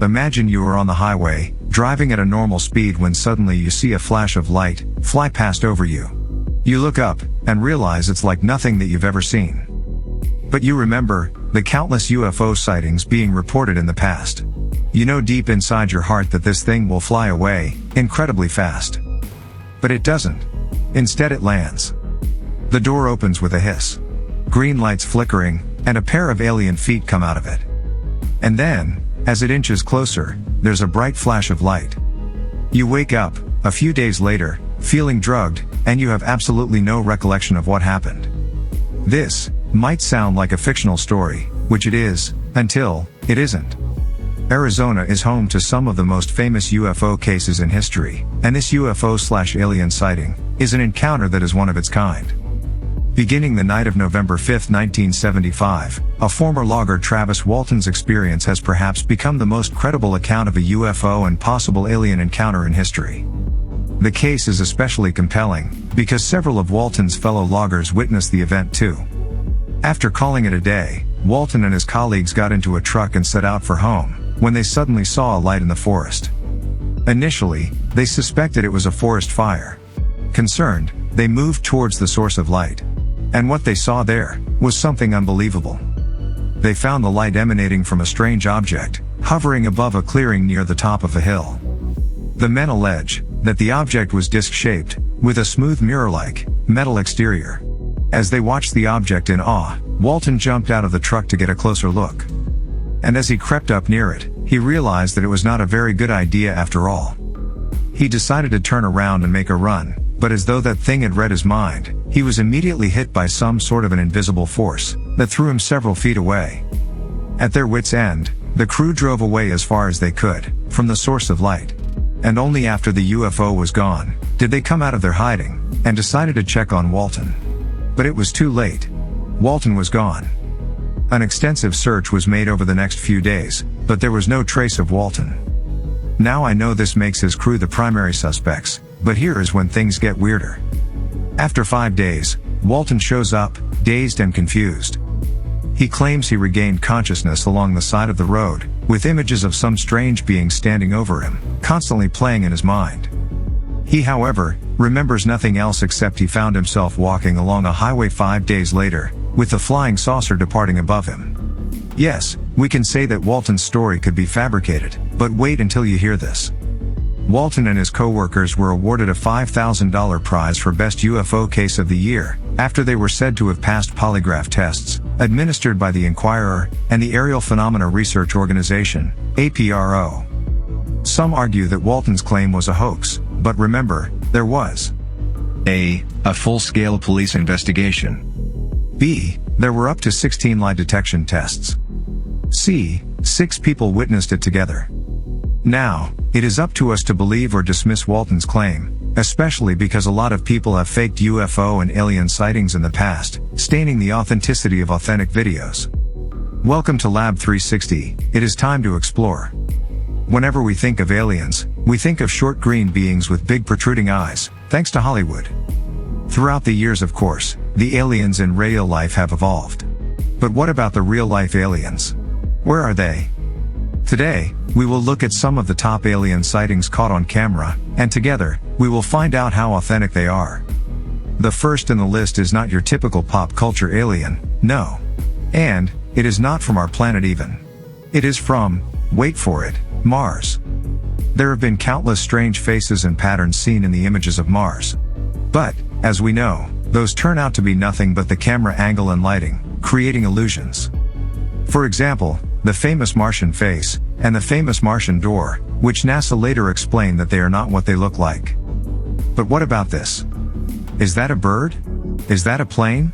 Imagine you are on the highway, driving at a normal speed when suddenly you see a flash of light fly past over you. You look up and realize it's like nothing that you've ever seen. But you remember the countless UFO sightings being reported in the past. You know deep inside your heart that this thing will fly away incredibly fast. But it doesn't. Instead it lands. The door opens with a hiss. Green lights flickering, and a pair of alien feet come out of it. And then, as it inches closer, there's a bright flash of light. You wake up, a few days later, feeling drugged, and you have absolutely no recollection of what happened. This might sound like a fictional story, which it is, until it isn't. Arizona is home to some of the most famous UFO cases in history, and this UFO/alien sighting is an encounter that is one of its kind. Beginning the night of November 5, 1975, a former logger Travis Walton's experience has perhaps become the most credible account of a UFO and possible alien encounter in history. The case is especially compelling because several of Walton's fellow loggers witnessed the event too. After calling it a day, Walton and his colleagues got into a truck and set out for home, when they suddenly saw a light in the forest. Initially, they suspected it was a forest fire. Concerned, they moved towards the source of light. And what they saw there was something unbelievable. They found the light emanating from a strange object, hovering above a clearing near the top of a hill. The men allege that the object was disc-shaped, with a smooth mirror-like, metal exterior. As they watched the object in awe, Walton jumped out of the truck to get a closer look. And as he crept up near it, he realized that it was not a very good idea after all. He decided to turn around and make a run, but as though that thing had read his mind, he was immediately hit by some sort of an invisible force that threw him several feet away. At their wits' end, the crew drove away as far as they could from the source of light. And only after the UFO was gone did they come out of their hiding and decided to check on Walton. But it was too late. Walton was gone. An extensive search was made over the next few days, but there was no trace of Walton. Now I know this makes his crew the primary suspects, but here is when things get weirder. After 5 days, Walton shows up, dazed and confused. He claims he regained consciousness along the side of the road, with images of some strange being standing over him, constantly playing in his mind. He, however, remembers nothing else except he found himself walking along a highway 5 days later, with the flying saucer departing above him. Yes, we can say that Walton's story could be fabricated, but wait until you hear this. Walton and his co-workers were awarded a $5,000 prize for Best UFO Case of the Year, after they were said to have passed polygraph tests, administered by the Inquirer and the Aerial Phenomena Research Organization, APRO. Some argue that Walton's claim was a hoax, but remember, there was A full-scale police investigation. B. There were up to 16 lie detection tests. C. 6 people witnessed it together. Now, it is up to us to believe or dismiss Walton's claim, especially because a lot of people have faked UFO and alien sightings in the past, staining the authenticity of authentic videos. Welcome to Lab 360, it is time to explore. Whenever we think of aliens, we think of short green beings with big protruding eyes, thanks to Hollywood. Throughout the years, of course, the aliens in real life have evolved. But what about the real-life aliens? Where are they? Today, we will look at some of the top alien sightings caught on camera, and together, we will find out how authentic they are. The first in the list is not your typical pop culture alien, no. And, it is not from our planet even. It is from, wait for it, Mars. There have been countless strange faces and patterns seen in the images of Mars. But, as we know, those turn out to be nothing but the camera angle and lighting, creating illusions. For example, the famous Martian face, and the famous Martian door, which NASA later explained that they are not what they look like. But what about this? Is that a bird? Is that a plane?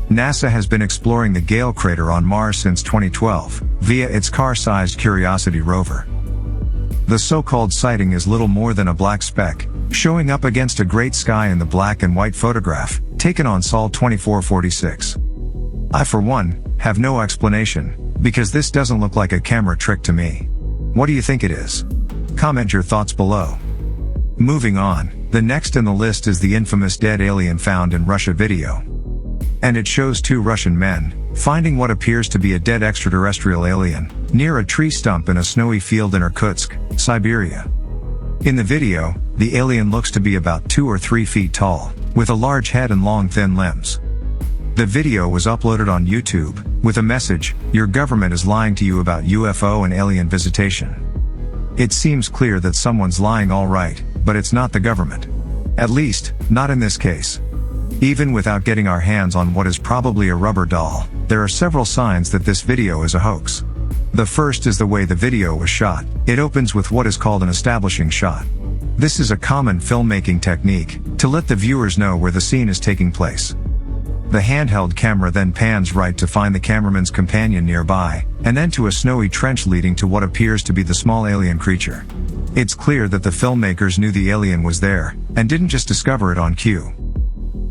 NASA has been exploring the Gale crater on Mars since 2012, via its car-sized Curiosity rover. The so-called sighting is little more than a black speck, showing up against a great sky in the black and white photograph, taken on Sol 2446. I, for one, have no explanation, because this doesn't look like a camera trick to me. What do you think it is? Comment your thoughts below. Moving on, the next in the list is the infamous dead alien found in Russia video. And it shows 2 Russian men, finding what appears to be a dead extraterrestrial alien near a tree stump in a snowy field in Irkutsk, Siberia. In the video, the alien looks to be about 2 or 3 feet tall, with a large head and long thin limbs. The video was uploaded on YouTube, with a message, "Your government is lying to you about UFO and alien visitation." It seems clear that someone's lying all right, but it's not the government. At least, not in this case. Even without getting our hands on what is probably a rubber doll, there are several signs that this video is a hoax. The first is the way the video was shot. It opens with what is called an establishing shot. This is a common filmmaking technique, to let the viewers know where the scene is taking place. The handheld camera then pans right to find the cameraman's companion nearby, and then to a snowy trench leading to what appears to be the small alien creature. It's clear that the filmmakers knew the alien was there, and didn't just discover it on cue.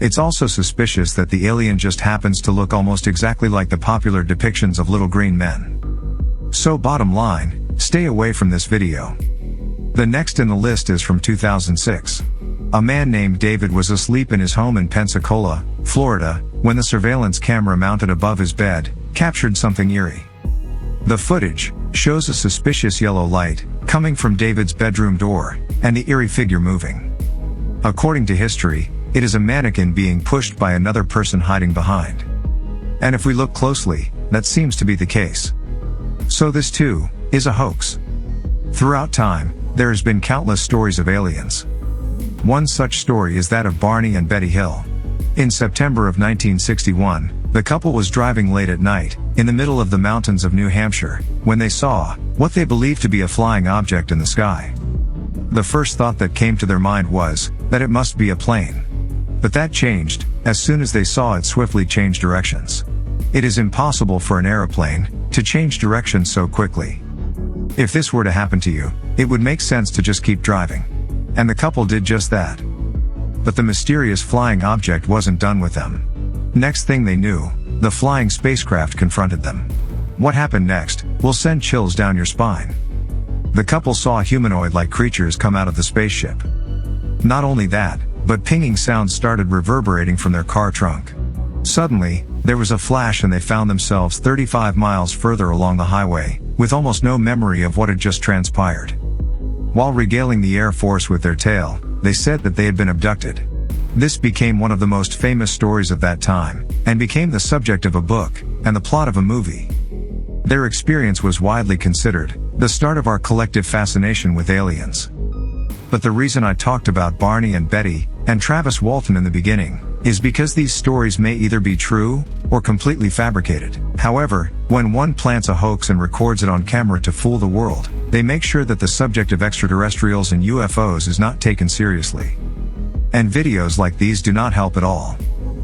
It's also suspicious that the alien just happens to look almost exactly like the popular depictions of little green men. So bottom line, stay away from this video. The next in the list is from 2006. A man named David was asleep in his home in Pensacola, Florida, when the surveillance camera mounted above his bed captured something eerie. The footage shows a suspicious yellow light coming from David's bedroom door, and the eerie figure moving. According to history, it is a mannequin being pushed by another person hiding behind. And if we look closely, that seems to be the case. So this too is a hoax. Throughout time, there has been countless stories of aliens. One such story is that of Barney and Betty Hill. In September of 1961, the couple was driving late at night, in the middle of the mountains of New Hampshire, when they saw what they believed to be a flying object in the sky. The first thought that came to their mind was that it must be a plane. But that changed as soon as they saw it swiftly change directions. It is impossible for an aeroplane to change direction so quickly. If this were to happen to you, it would make sense to just keep driving. And the couple did just that. But the mysterious flying object wasn't done with them. Next thing they knew, the flying spacecraft confronted them. What happened next will send chills down your spine. The couple saw humanoid-like creatures come out of the spaceship. Not only that, but pinging sounds started reverberating from their car trunk. Suddenly, there was a flash and they found themselves 35 miles further along the highway, with almost no memory of what had just transpired. While regaling the Air Force with their tale, they said that they had been abducted. This became one of the most famous stories of that time, and became the subject of a book, and the plot of a movie. Their experience was widely considered the start of our collective fascination with aliens. But the reason I talked about Barney and Betty, and Travis Walton in the beginning, is because these stories may either be true, or completely fabricated. However, when one plants a hoax and records it on camera to fool the world, they make sure that the subject of extraterrestrials and UFOs is not taken seriously. And videos like these do not help at all.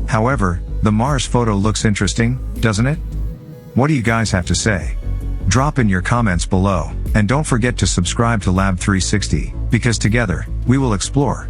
However, the Mars photo looks interesting, doesn't it? What do you guys have to say? Drop in your comments below, and don't forget to subscribe to Lab 360, because together, we will explore.